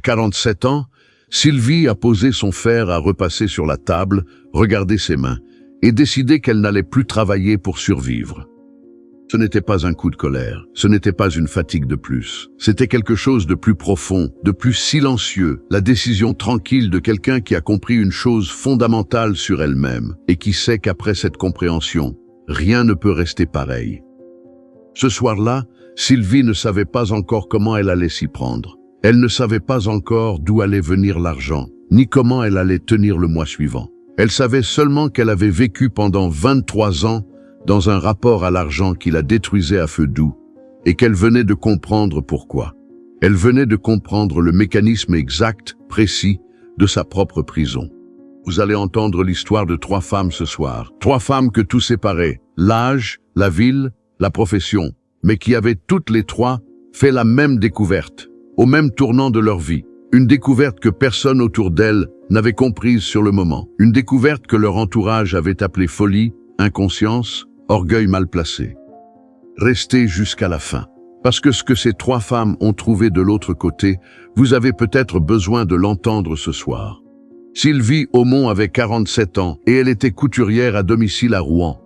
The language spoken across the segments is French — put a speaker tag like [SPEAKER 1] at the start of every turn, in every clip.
[SPEAKER 1] 47 ans, Sylvie a posé son fer à repasser sur la table, regardé ses mains, et décidé qu'elle n'allait plus travailler pour survivre. Ce n'était pas un coup de colère, ce n'était pas une fatigue de plus. C'était quelque chose de plus profond, de plus silencieux, la décision tranquille de quelqu'un qui a compris une chose fondamentale sur elle-même et qui sait qu'après cette compréhension, rien ne peut rester pareil. Ce soir-là, Sylvie ne savait pas encore comment elle allait s'y prendre. Elle ne savait pas encore d'où allait venir l'argent, ni comment elle allait tenir le mois suivant. Elle savait seulement qu'elle avait vécu pendant 23 ans dans un rapport à l'argent qui la détruisait à feu doux, et qu'elle venait de comprendre pourquoi. Elle venait de comprendre le mécanisme exact, précis, de sa propre prison. Vous allez entendre l'histoire de 3 femmes ce soir. 3 femmes que tout séparait, l'âge, la ville, la profession, mais qui avaient toutes les 3 fait la même découverte, au même tournant de leur vie. Une découverte que personne autour d'elles n'avait comprise sur le moment. Une découverte que leur entourage avait appelée folie, inconscience, orgueil mal placé. Restez jusqu'à la fin, parce que ce que ces 3 femmes ont trouvé de l'autre côté, vous avez peut-être besoin de l'entendre ce soir. Sylvie Aumont avait 47 ans et elle était couturière à domicile à Rouen.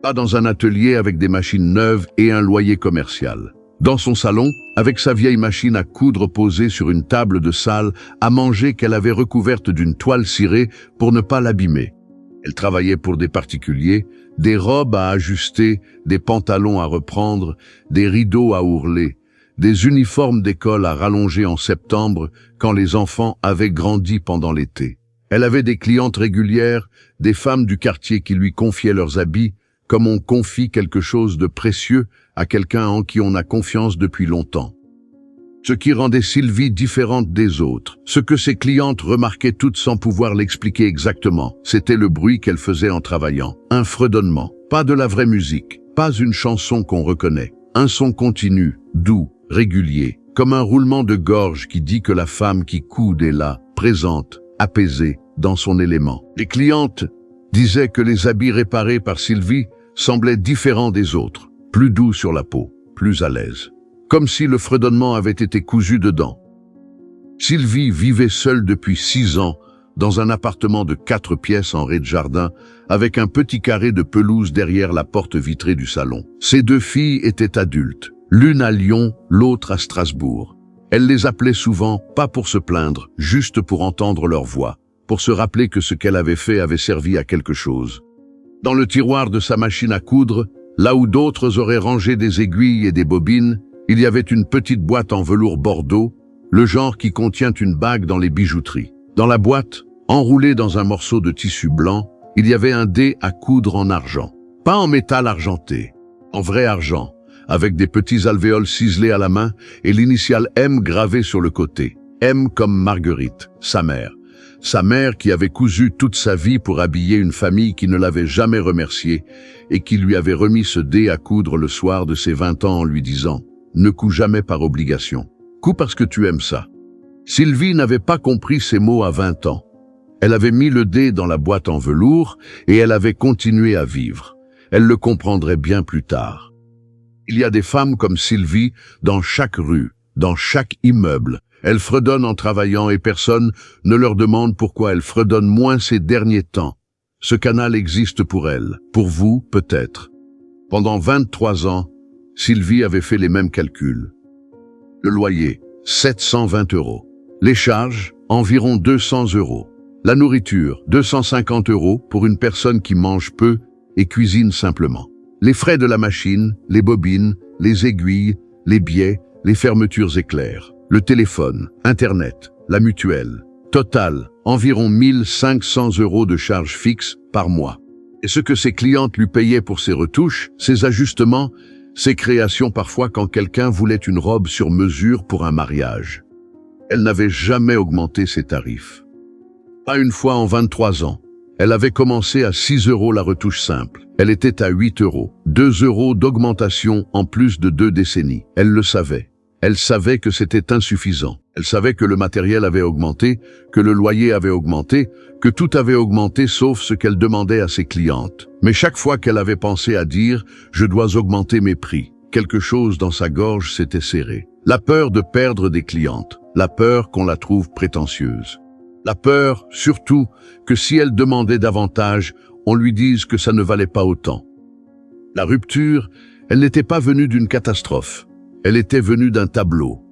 [SPEAKER 1] Pas dans un atelier avec des machines neuves et un loyer commercial. Dans son salon, avec sa vieille machine à coudre posée sur une table de salle, à manger qu'elle avait recouverte d'une toile cirée pour ne pas l'abîmer. Elle travaillait pour des particuliers, des robes à ajuster, des pantalons à reprendre, des rideaux à ourler, des uniformes d'école à rallonger en septembre quand les enfants avaient grandi pendant l'été. Elle avait des clientes régulières, des femmes du quartier qui lui confiaient leurs habits, comme on confie quelque chose de précieux à quelqu'un en qui on a confiance depuis longtemps. Ce qui rendait Sylvie différente des autres, ce que ses clientes remarquaient toutes sans pouvoir l'expliquer exactement, c'était le bruit qu'elle faisait en travaillant. Un fredonnement, pas de la vraie musique, pas une chanson qu'on reconnaît. Un son continu, doux, régulier, comme un roulement de gorge qui dit que la femme qui coude est là, présente, apaisée, dans son élément. Les clientes disaient que les habits réparés par Sylvie semblaient différents des autres, plus doux sur la peau, plus à l'aise. Comme si le fredonnement avait été cousu dedans. Sylvie vivait seule depuis 6 ans, dans un appartement de 4 pièces en rez-de-jardin, avec un petit carré de pelouse derrière la porte vitrée du salon. Ses 2 filles étaient adultes, l'une à Lyon, l'autre à Strasbourg. Elle les appelait souvent, pas pour se plaindre, juste pour entendre leur voix, pour se rappeler que ce qu'elle avait fait avait servi à quelque chose. Dans le tiroir de sa machine à coudre, là où d'autres auraient rangé des aiguilles et des bobines, il y avait une petite boîte en velours bordeaux, le genre qui contient une bague dans les bijouteries. Dans la boîte, enroulée dans un morceau de tissu blanc, il y avait un dé à coudre en argent. Pas en métal argenté, en vrai argent, avec des petits alvéoles ciselés à la main et l'initiale M gravée sur le côté. M comme Marguerite, sa mère. Sa mère qui avait cousu toute sa vie pour habiller une famille qui ne l'avait jamais remerciée et qui lui avait remis ce dé à coudre le soir de ses 20 ans en lui disant « Ne couds jamais par obligation, couds parce que tu aimes ça ». Sylvie n'avait pas compris ces mots à 20 ans. Elle avait mis le dé dans la boîte en velours et elle avait continué à vivre. Elle le comprendrait bien plus tard. Il y a des femmes comme Sylvie dans chaque rue, dans chaque immeuble. Elles fredonnent en travaillant et personne ne leur demande pourquoi elles fredonnent moins ces derniers temps. Ce canal existe pour elles, pour vous peut-être. Pendant 23 ans, Sylvie avait fait les mêmes calculs. Le loyer, 720 €. Les charges, environ 200 €. La nourriture, 250 € pour une personne qui mange peu et cuisine simplement. Les frais de la machine, les bobines, les aiguilles, les biais, les fermetures éclairs. Le téléphone, Internet, la mutuelle. Total, environ 1500 € de charges fixes par mois. Et ce que ses clientes lui payaient pour ses retouches, ses ajustements, ses créations parfois quand quelqu'un voulait une robe sur mesure pour un mariage. Elle n'avait jamais augmenté ses tarifs. Pas une fois en 23 ans. Elle avait commencé à 6 € la retouche simple. Elle était à 8 €. 2 € d'augmentation en plus de 2 décennies. Elle le savait. Elle savait que c'était insuffisant. Elle savait que le matériel avait augmenté, que le loyer avait augmenté, que tout avait augmenté sauf ce qu'elle demandait à ses clientes. Mais chaque fois qu'elle avait pensé à dire « je dois augmenter mes prix », quelque chose dans sa gorge s'était serré. La peur de perdre des clientes, la peur qu'on la trouve prétentieuse. La peur, surtout, que si elle demandait davantage, on lui dise que ça ne valait pas autant. La rupture, elle n'était pas venue d'une catastrophe, elle était venue d'un tableau.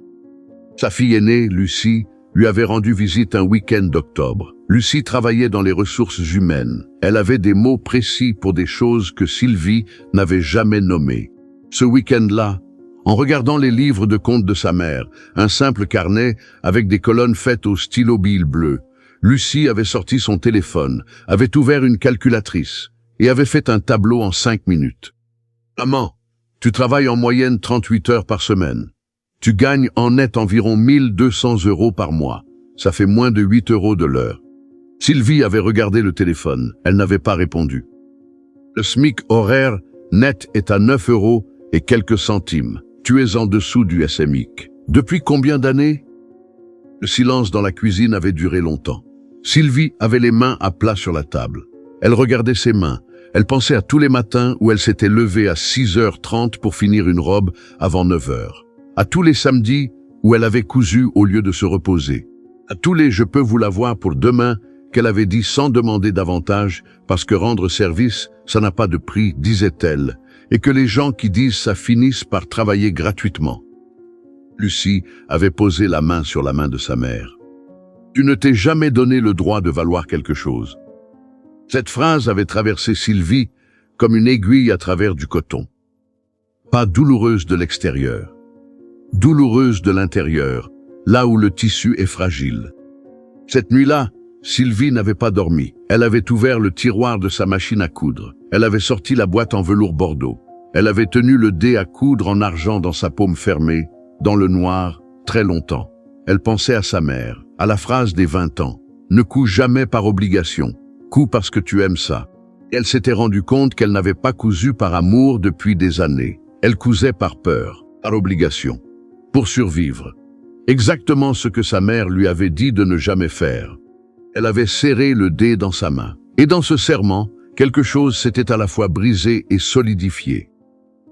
[SPEAKER 1] Sa fille aînée, Lucie, lui avait rendu visite un week-end d'octobre. Lucie travaillait dans les ressources humaines. Elle avait des mots précis pour des choses que Sylvie n'avait jamais nommées. Ce week-end-là, en regardant les livres de contes de sa mère, un simple carnet avec des colonnes faites au stylo bille bleu, Lucie avait sorti son téléphone, avait ouvert une calculatrice et avait fait un tableau en 5 minutes. « Maman, tu travailles en moyenne 38 heures par semaine. Tu gagnes en net environ 1200 € par mois. Ça fait moins de 8 € de l'heure. » Sylvie avait regardé le téléphone. Elle n'avait pas répondu. Le SMIC horaire net est à 9 € et quelques centimes. Tu es en dessous du SMIC. Depuis combien d'années? Le silence dans la cuisine avait duré longtemps. Sylvie avait les mains à plat sur la table. Elle regardait ses mains. Elle pensait à tous les matins où elle s'était levée à 6h30 pour finir une robe avant 9h. À tous les samedis où elle avait cousu au lieu de se reposer. À tous les « je peux vous l'avoir pour demain » qu'elle avait dit sans demander davantage, parce que rendre service, ça n'a pas de prix, disait-elle, et que les gens qui disent ça finissent par travailler gratuitement. Lucie avait posé la main sur la main de sa mère. « Tu ne t'es jamais donné le droit de valoir quelque chose. » Cette phrase avait traversé Sylvie comme une aiguille à travers du coton. Pas douloureuse de l'extérieur, douloureuse de l'intérieur, là où le tissu est fragile. Cette nuit-là, Sylvie n'avait pas dormi. Elle avait ouvert le tiroir de sa machine à coudre. Elle avait sorti la boîte en velours bordeaux. Elle avait tenu le dé à coudre en argent dans sa paume fermée, dans le noir, très longtemps. Elle pensait à sa mère, à la phrase des 20 ans. « Ne couds jamais par obligation. Couds parce que tu aimes ça. » Elle s'était rendue compte qu'elle n'avait pas cousu par amour depuis des années. Elle cousait par peur, par obligation, pour survivre. Exactement ce que sa mère lui avait dit de ne jamais faire. Elle avait serré le dé dans sa main. Et dans ce serrement, quelque chose s'était à la fois brisé et solidifié.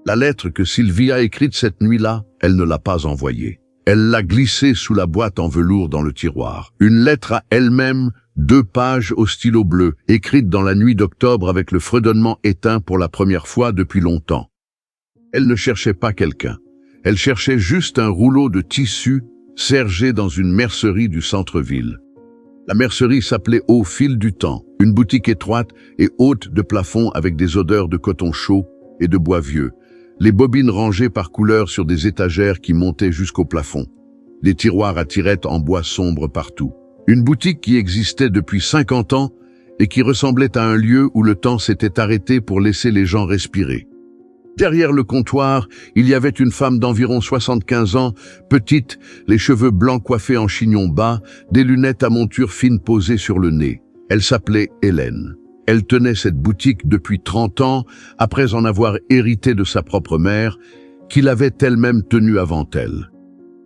[SPEAKER 1] La lettre que Sylvie a écrite cette nuit-là, elle ne l'a pas envoyée. Elle l'a glissée sous la boîte en velours dans le tiroir. Une lettre à elle-même, 2 pages au stylo bleu, écrite dans la nuit d'octobre avec le fredonnement éteint pour la première fois depuis longtemps. Elle ne cherchait pas quelqu'un. Elle cherchait juste un rouleau de tissu sergé dans une mercerie du centre-ville. La mercerie s'appelait Au fil du temps, une boutique étroite et haute de plafond avec des odeurs de coton chaud et de bois vieux. Les bobines rangées par couleur sur des étagères qui montaient jusqu'au plafond. Des tiroirs à tirettes en bois sombre partout. Une boutique qui existait depuis 50 ans et qui ressemblait à un lieu où le temps s'était arrêté pour laisser les gens respirer. Derrière le comptoir, il y avait une femme d'environ 75 ans, petite, les cheveux blancs coiffés en chignon bas, des lunettes à monture fine posées sur le nez. Elle s'appelait Hélène. Elle tenait cette boutique depuis 30 ans, après en avoir hérité de sa propre mère, qui l'avait elle-même tenue avant elle.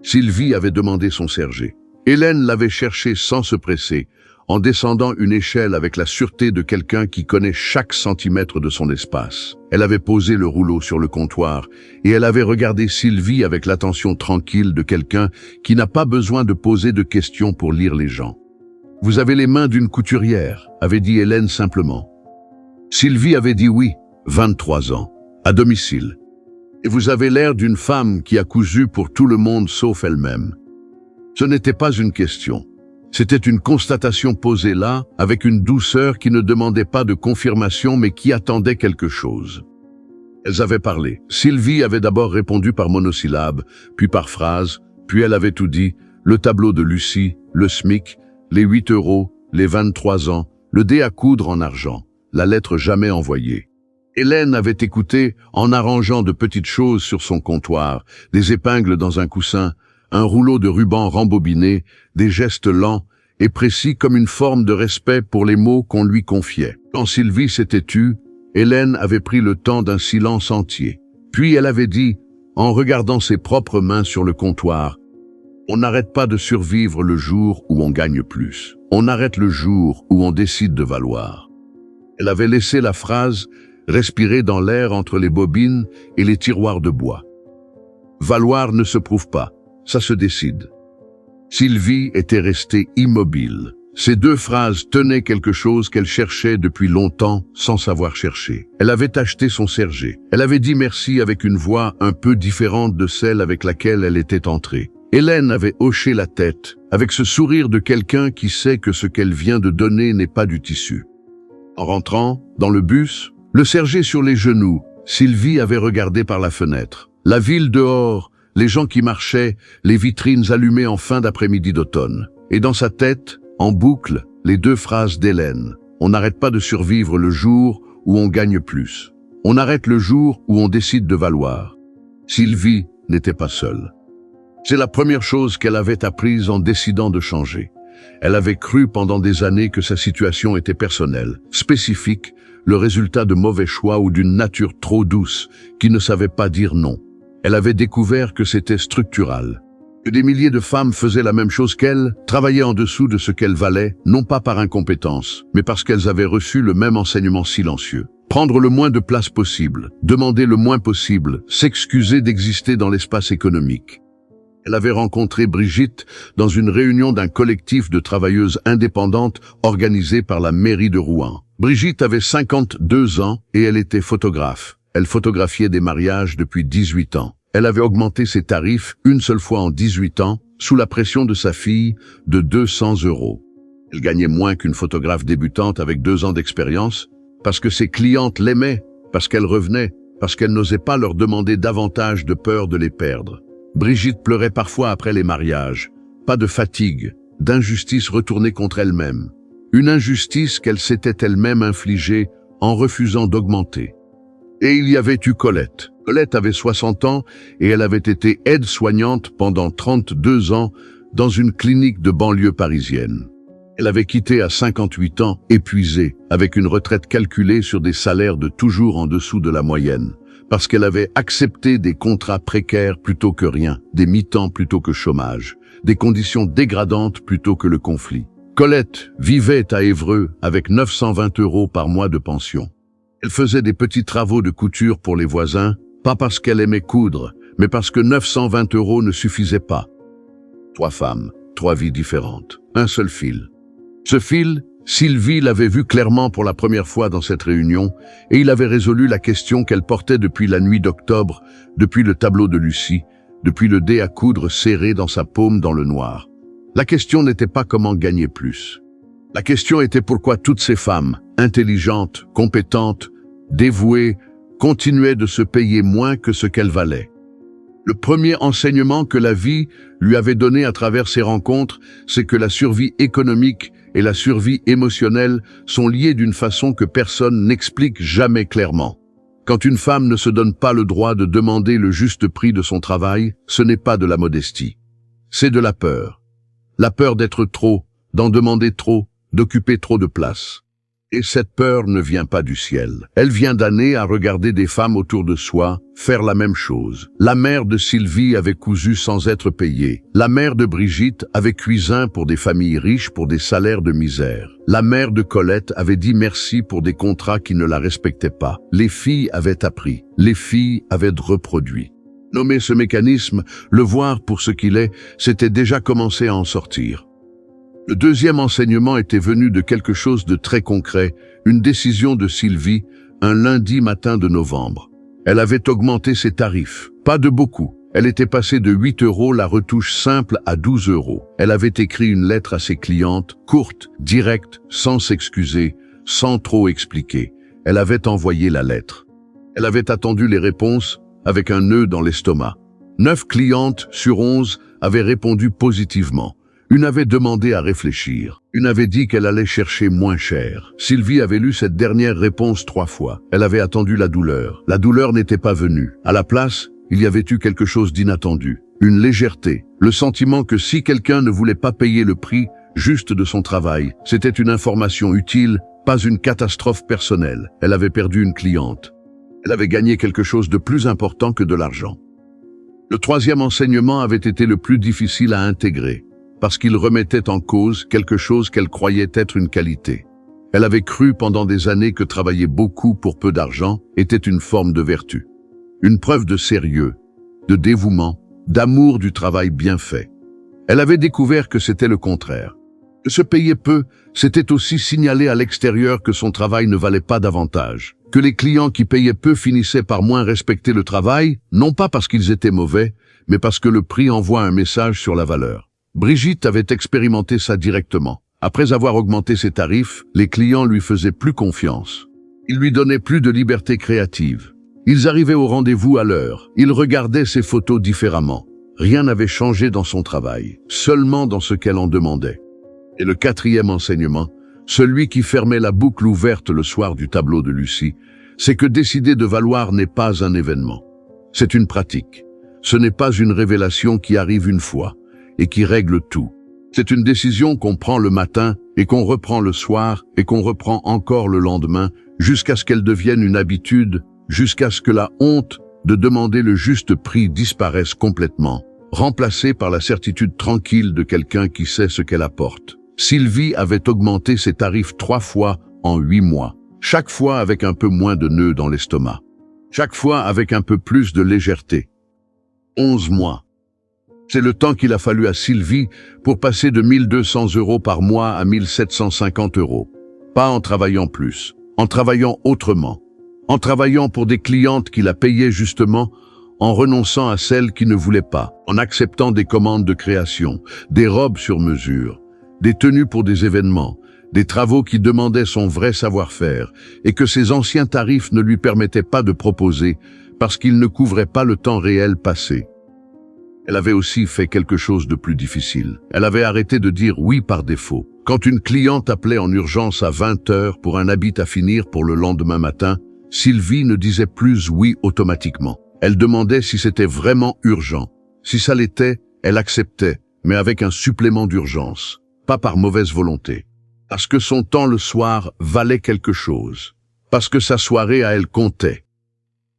[SPEAKER 1] Sylvie avait demandé son sergé. Hélène l'avait cherché sans se presser, en descendant une échelle avec la sûreté de quelqu'un qui connaît chaque centimètre de son espace. Elle avait posé le rouleau sur le comptoir et elle avait regardé Sylvie avec l'attention tranquille de quelqu'un qui n'a pas besoin de poser de questions pour lire les gens. « Vous avez les mains d'une couturière », avait dit Hélène simplement. Sylvie avait dit oui, 23 ans, à domicile. « Et vous avez l'air d'une femme qui a cousu pour tout le monde sauf elle-même. » Ce n'était pas une question. C'était une constatation posée là, avec une douceur qui ne demandait pas de confirmation mais qui attendait quelque chose. Elles avaient parlé. Sylvie avait d'abord répondu par monosyllabes, puis par phrase, puis elle avait tout dit, le tableau de Lucie, le SMIC, les 8 €, les 23 ans, le dé à coudre en argent, la lettre jamais envoyée. Hélène avait écouté en arrangeant de petites choses sur son comptoir, des épingles dans un coussin, un rouleau de ruban rembobiné, des gestes lents et précis comme une forme de respect pour les mots qu'on lui confiait. Quand Sylvie s'était tue, Hélène avait pris le temps d'un silence entier. Puis elle avait dit, en regardant ses propres mains sur le comptoir, « On n'arrête pas de survivre le jour où on gagne plus. On arrête le jour où on décide de valoir. » Elle avait laissé la phrase respirer dans l'air entre les bobines et les tiroirs de bois. Valoir ne se prouve pas. Ça se décide. Sylvie était restée immobile. Ces deux phrases tenaient quelque chose qu'elle cherchait depuis longtemps sans savoir chercher. Elle avait acheté son Sergé. Elle avait dit merci avec une voix un peu différente de celle avec laquelle elle était entrée. Hélène avait hoché la tête, avec ce sourire de quelqu'un qui sait que ce qu'elle vient de donner n'est pas du tissu. En rentrant, dans le bus, le Sergé sur les genoux, Sylvie avait regardé par la fenêtre. La ville dehors, les gens qui marchaient, les vitrines allumées en fin d'après-midi d'automne. Et dans sa tête, en boucle, les deux phrases d'Hélène. On n'arrête pas de survivre le jour où on gagne plus. On arrête le jour où on décide de valoir. Sylvie n'était pas seule. C'est la première chose qu'elle avait apprise en décidant de changer. Elle avait cru pendant des années que sa situation était personnelle, spécifique, le résultat de mauvais choix ou d'une nature trop douce, qui ne savait pas dire non. Elle avait découvert que c'était structural. Que des milliers de femmes faisaient la même chose qu'elle, travaillaient en dessous de ce qu'elle valait, non pas par incompétence, mais parce qu'elles avaient reçu le même enseignement silencieux. Prendre le moins de place possible, demander le moins possible, s'excuser d'exister dans l'espace économique. Elle avait rencontré Brigitte dans une réunion d'un collectif de travailleuses indépendantes organisé par la mairie de Rouen. Brigitte avait 52 ans et elle était photographe. Elle photographiait des mariages depuis 18 ans. Elle avait augmenté ses tarifs une seule fois en 18 ans, sous la pression de sa fille, de 200 €. Elle gagnait moins qu'une photographe débutante avec 2 ans d'expérience, parce que ses clientes l'aimaient, parce qu'elle revenait, parce qu'elle n'osait pas leur demander davantage de peur de les perdre. Brigitte pleurait parfois après les mariages, pas de fatigue, d'injustice retournée contre elle-même. Une injustice qu'elle s'était elle-même infligée en refusant d'augmenter. Et il y avait eu Colette. Colette avait 60 ans et elle avait été aide-soignante pendant 32 ans dans une clinique de banlieue parisienne. Elle avait quitté à 58 ans, épuisée, avec une retraite calculée sur des salaires de toujours en dessous de la moyenne, parce qu'elle avait accepté des contrats précaires plutôt que rien, des mi-temps plutôt que chômage, des conditions dégradantes plutôt que le conflit. Colette vivait à Évreux avec 920 € par mois de pension. Elle faisait des petits travaux de couture pour les voisins, pas parce qu'elle aimait coudre, mais parce que 920 € ne suffisaient pas. 3 femmes, 3 vies différentes, un seul fil. Ce fil, Sylvie l'avait vu clairement pour la première fois dans cette réunion, et il avait résolu la question qu'elle portait depuis la nuit d'octobre, depuis le tableau de Lucie, depuis le dé à coudre serré dans sa paume dans le noir. La question n'était pas comment gagner plus. La question était pourquoi toutes ces femmes, intelligentes, compétentes, dévouées, continuaient de se payer moins que ce qu'elles valaient. Le premier enseignement que la vie lui avait donné à travers ces rencontres, c'est que la survie économique et la survie émotionnelle sont liées d'une façon que personne n'explique jamais clairement. Quand une femme ne se donne pas le droit de demander le juste prix de son travail, ce n'est pas de la modestie. C'est de la peur. La peur d'être trop, d'en demander trop, d'occuper trop de place. Et cette peur ne vient pas du ciel. Elle vient d'années à regarder des femmes autour de soi faire la même chose. La mère de Sylvie avait cousu sans être payée. La mère de Brigitte avait cuisin pour des familles riches pour des salaires de misère. La mère de Colette avait dit merci pour des contrats qui ne la respectaient pas. Les filles avaient appris. Les filles avaient reproduit. Nommer ce mécanisme, le voir pour ce qu'il est, c'était déjà commencé à en sortir. Le deuxième enseignement était venu de quelque chose de très concret, une décision de Sylvie, un lundi matin de novembre. Elle avait augmenté ses tarifs, pas de beaucoup. Elle était passée de 8 € la retouche simple à 12 €. Elle avait écrit une lettre à ses clientes, courte, directe, sans s'excuser, sans trop expliquer. Elle avait envoyé la lettre. Elle avait attendu les réponses avec un nœud dans l'estomac. 9 clientes sur 11 avaient répondu positivement. Une avait demandé à réfléchir. Une avait dit qu'elle allait chercher moins cher. Sylvie avait lu cette dernière réponse 3 fois. Elle avait attendu la douleur. La douleur n'était pas venue. À la place, il y avait eu quelque chose d'inattendu. Une légèreté. Le sentiment que si quelqu'un ne voulait pas payer le prix juste de son travail, c'était une information utile, pas une catastrophe personnelle. Elle avait perdu une cliente. Elle avait gagné quelque chose de plus important que de l'argent. Le troisième enseignement avait été le plus difficile à intégrer, parce qu'il remettait en cause quelque chose qu'elle croyait être une qualité. Elle avait cru pendant des années que travailler beaucoup pour peu d'argent était une forme de vertu, une preuve de sérieux, de dévouement, d'amour du travail bien fait. Elle avait découvert que c'était le contraire. Que se payer peu, c'était aussi signaler à l'extérieur que son travail ne valait pas davantage. Que les clients qui payaient peu finissaient par moins respecter le travail, non pas parce qu'ils étaient mauvais, mais parce que le prix envoie un message sur la valeur. Brigitte avait expérimenté ça directement. Après avoir augmenté ses tarifs, les clients lui faisaient plus confiance. Ils lui donnaient plus de liberté créative. Ils arrivaient au rendez-vous à l'heure. Ils regardaient ses photos différemment. Rien n'avait changé dans son travail, seulement dans ce qu'elle en demandait. Et le quatrième enseignement, celui qui fermait la boucle ouverte le soir du tableau de Lucie, c'est que décider de valoir n'est pas un événement. C'est une pratique. Ce n'est pas une révélation qui arrive une fois et qui règle tout. C'est une décision qu'on prend le matin et qu'on reprend le soir et qu'on reprend encore le lendemain jusqu'à ce qu'elle devienne une habitude, jusqu'à ce que la honte de demander le juste prix disparaisse complètement, remplacée par la certitude tranquille de quelqu'un qui sait ce qu'elle apporte. Sylvie avait augmenté ses tarifs 3 fois en 8 mois, chaque fois avec un peu moins de nœuds dans l'estomac, chaque fois avec un peu plus de légèreté. 11 mois. C'est le temps qu'il a fallu à Sylvie pour passer de 1 200 € par mois à 1 750 €. Pas en travaillant plus, en travaillant autrement, en travaillant pour des clientes qui la payaient justement, en renonçant à celles qui ne voulaient pas, en acceptant des commandes de création, des robes sur mesure, des tenues pour des événements, des travaux qui demandaient son vrai savoir-faire et que ses anciens tarifs ne lui permettaient pas de proposer parce qu'ils ne couvraient pas le temps réel passé. Elle avait aussi fait quelque chose de plus difficile. Elle avait arrêté de dire oui par défaut. Quand une cliente appelait en urgence à 20 h pour un habit à finir pour le lendemain matin, Sylvie ne disait plus oui automatiquement. Elle demandait si c'était vraiment urgent. Si ça l'était, elle acceptait, mais avec un supplément d'urgence. Pas par mauvaise volonté. Parce que son temps le soir valait quelque chose. Parce que sa soirée à elle comptait.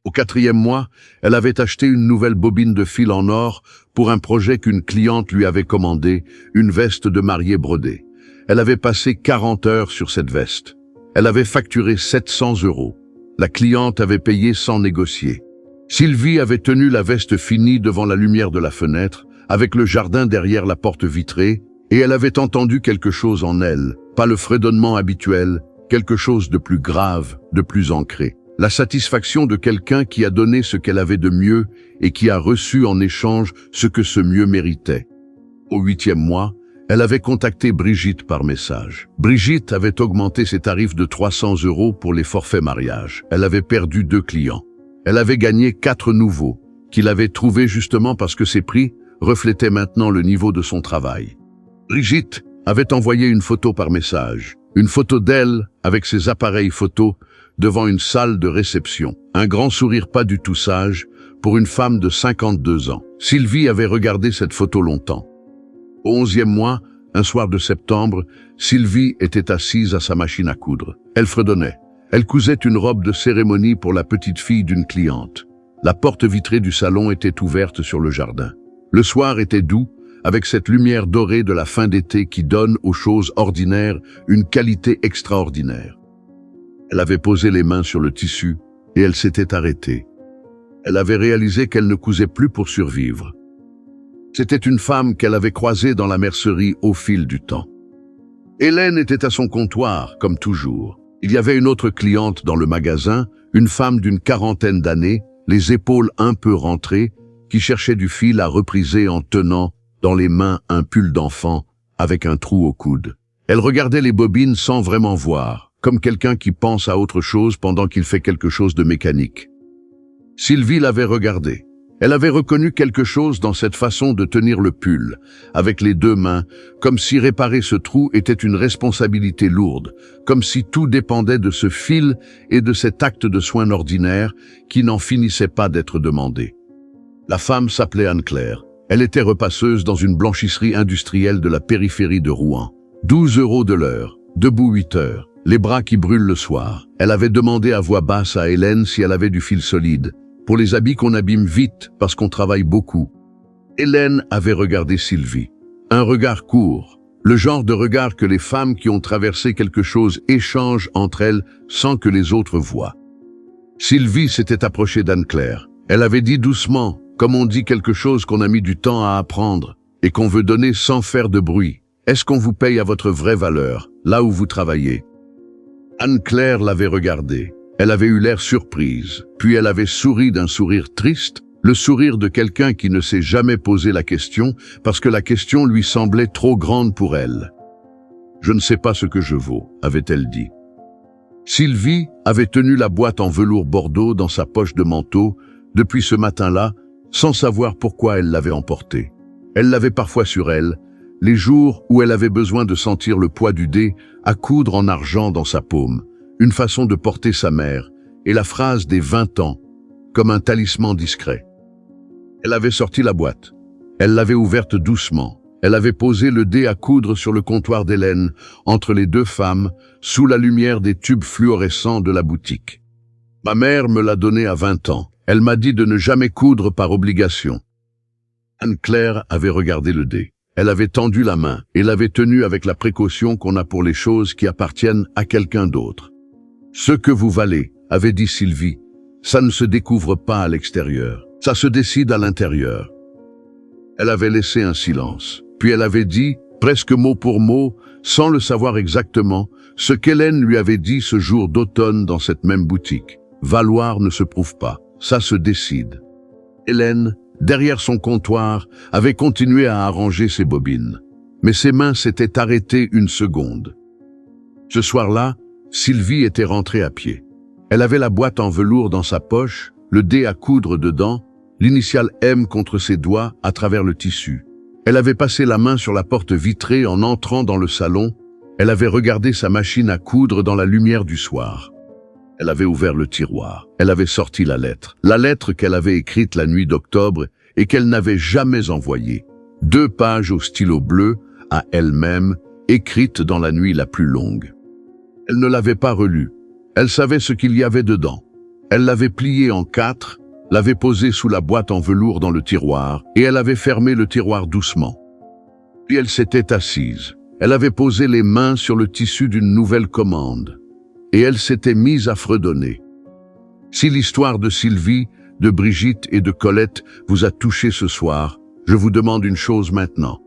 [SPEAKER 1] Au 4e mois, elle avait acheté une nouvelle bobine de fil en or pour un projet qu'une cliente lui avait commandé, une veste de mariée brodée. Elle avait passé 40 heures sur cette veste. Elle avait facturé 700 €. La cliente avait payé sans négocier. Sylvie avait tenu la veste finie devant la lumière de la fenêtre, avec le jardin derrière la porte vitrée, et elle avait entendu quelque chose en elle, pas le fredonnement habituel, quelque chose de plus grave, de plus ancré. La satisfaction de quelqu'un qui a donné ce qu'elle avait de mieux et qui a reçu en échange ce que ce mieux méritait. Au 8e mois, elle avait contacté Brigitte par message. Brigitte avait augmenté ses tarifs de 300 € pour les forfaits mariage. Elle avait perdu 2 clients. Elle avait gagné 4 nouveaux, qu'il avait trouvés justement parce que ses prix reflétaient maintenant le niveau de son travail. Brigitte avait envoyé une photo par message, une photo d'elle avec ses appareils photo devant une salle de réception. Un grand sourire pas du tout sage pour une femme de 52 ans. Sylvie avait regardé cette photo longtemps. Au 11e mois, un soir de septembre, Sylvie était assise à sa machine à coudre. Elle fredonnait. Elle cousait une robe de cérémonie pour la petite fille d'une cliente. La porte vitrée du salon était ouverte sur le jardin. Le soir était doux, avec cette lumière dorée de la fin d'été qui donne aux choses ordinaires une qualité extraordinaire. Elle avait posé les mains sur le tissu et elle s'était arrêtée. Elle avait réalisé qu'elle ne cousait plus pour survivre. C'était une femme qu'elle avait croisée dans la mercerie au fil du temps. Hélène était à son comptoir, comme toujours. Il y avait une autre cliente dans le magasin, une femme d'une 40aine d'années, les épaules un peu rentrées, qui cherchait du fil à repriser en tenant dans les mains un pull d'enfant avec un trou au coude. Elle regardait les bobines sans vraiment voir, comme quelqu'un qui pense à autre chose pendant qu'il fait quelque chose de mécanique. Sylvie l'avait regardée. Elle avait reconnu quelque chose dans cette façon de tenir le pull, avec les 2 mains, comme si réparer ce trou était une responsabilité lourde, comme si tout dépendait de ce fil et de cet acte de soin ordinaire qui n'en finissait pas d'être demandé. La femme s'appelait Anne-Claire. Elle était repasseuse dans une blanchisserie industrielle de la périphérie de Rouen. 12 € de l'heure, debout 8 heures, les bras qui brûlent le soir. Elle avait demandé à voix basse à Hélène si elle avait du fil solide, pour les habits qu'on abîme vite parce qu'on travaille beaucoup. Hélène avait regardé Sylvie. Un regard court, le genre de regard que les femmes qui ont traversé quelque chose échangent entre elles sans que les autres voient. Sylvie s'était approchée d'Anne-Claire. Elle avait dit doucement, comme on dit quelque chose qu'on a mis du temps à apprendre. et qu'on veut donner sans faire de bruit. Est-ce qu'on vous paye à votre vraie valeur, là où vous travaillez? Anne-Claire l'avait regardé. Elle avait eu l'air surprise, puis elle avait souri d'un sourire triste, le sourire de quelqu'un qui ne s'est jamais posé la question parce que la question lui semblait trop grande pour elle. « Je ne sais pas ce que je vaux », avait-elle dit. Sylvie avait tenu la boîte en velours bordeaux dans sa poche de manteau depuis ce matin-là, sans savoir pourquoi elle l'avait emportée. Elle l'avait parfois sur elle, les jours où elle avait besoin de sentir le poids du dé à coudre en argent dans sa paume, une façon de porter sa mère, et la phrase des 20 ans, comme un talisman discret. Elle avait sorti la boîte. Elle l'avait ouverte doucement. Elle avait posé le dé à coudre sur le comptoir d'Hélène, entre les deux femmes, sous la lumière des tubes fluorescents de la boutique. Ma mère me l'a donné à 20 ans. Elle m'a dit de ne jamais coudre par obligation. Anne-Claire avait regardé le dé. Elle avait tendu la main et l'avait tenu avec la précaution qu'on a pour les choses qui appartiennent à quelqu'un d'autre. « Ce que vous valez, » avait dit Sylvie, « ça ne se découvre pas à l'extérieur, ça se décide à l'intérieur. » Elle avait laissé un silence, puis elle avait dit, presque mot pour mot, sans le savoir exactement, ce qu'Hélène lui avait dit ce jour d'automne dans cette même boutique. « Valoir ne se prouve pas, ça se décide. » Hélène, derrière son comptoir, avait continué à arranger ses bobines. Mais ses mains s'étaient arrêtées une seconde. Ce soir-là, Sylvie était rentrée à pied. Elle avait la boîte en velours dans sa poche, le dé à coudre dedans, l'initiale M contre ses doigts à travers le tissu. Elle avait passé la main sur la porte vitrée en entrant dans le salon. Elle avait regardé sa machine à coudre dans la lumière du soir. Elle avait ouvert le tiroir. Elle avait sorti la lettre qu'elle avait écrite la nuit d'octobre et qu'elle n'avait jamais envoyée. 2 pages au stylo bleu, à elle-même, écrites dans la nuit la plus longue. Elle ne l'avait pas relue. Elle savait ce qu'il y avait dedans. Elle l'avait pliée en 4, l'avait posée sous la boîte en velours dans le tiroir, et elle avait fermé le tiroir doucement. Puis elle s'était assise. Elle avait posé les mains sur le tissu d'une nouvelle commande. Et elle s'était mise à fredonner. Si l'histoire de Sylvie, de Brigitte et de Colette vous a touché ce soir, je vous demande une chose maintenant.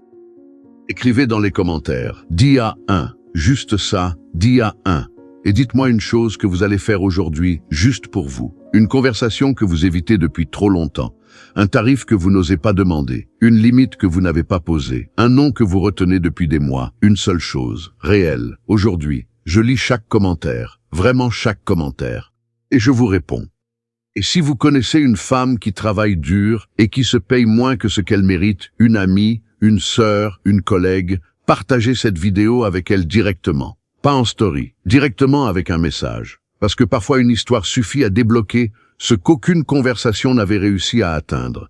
[SPEAKER 1] Écrivez dans les commentaires, dia 1, juste ça, dia 1. Et dites-moi une chose que vous allez faire aujourd'hui, juste pour vous. Une conversation que vous évitez depuis trop longtemps. Un tarif que vous n'osez pas demander. Une limite que vous n'avez pas posée. Un nom que vous retenez depuis des mois. Une seule chose, réelle, aujourd'hui. Je lis chaque commentaire, vraiment chaque commentaire. Et je vous réponds. Et si vous connaissez une femme qui travaille dur et qui se paye moins que ce qu'elle mérite, une amie, une sœur, une collègue, partagez cette vidéo avec elle directement. Pas en story, directement avec un message. Parce que parfois une histoire suffit à débloquer ce qu'aucune conversation n'avait réussi à atteindre.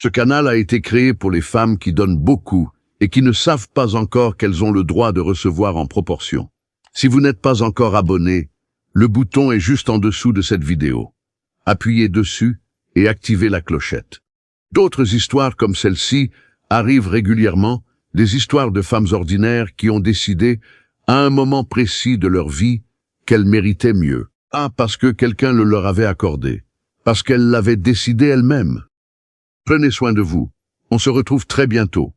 [SPEAKER 1] Ce canal a été créé pour les femmes qui donnent beaucoup et qui ne savent pas encore qu'elles ont le droit de recevoir en proportion. Si vous n'êtes pas encore abonné, le bouton est juste en dessous de cette vidéo. Appuyez dessus et activez la clochette. D'autres histoires comme celle-ci arrivent régulièrement, des histoires de femmes ordinaires qui ont décidé, à un moment précis de leur vie, qu'elles méritaient mieux. Pas parce que quelqu'un le leur avait accordé, parce qu'elles l'avaient décidé elles-mêmes. Prenez soin de vous. On se retrouve très bientôt.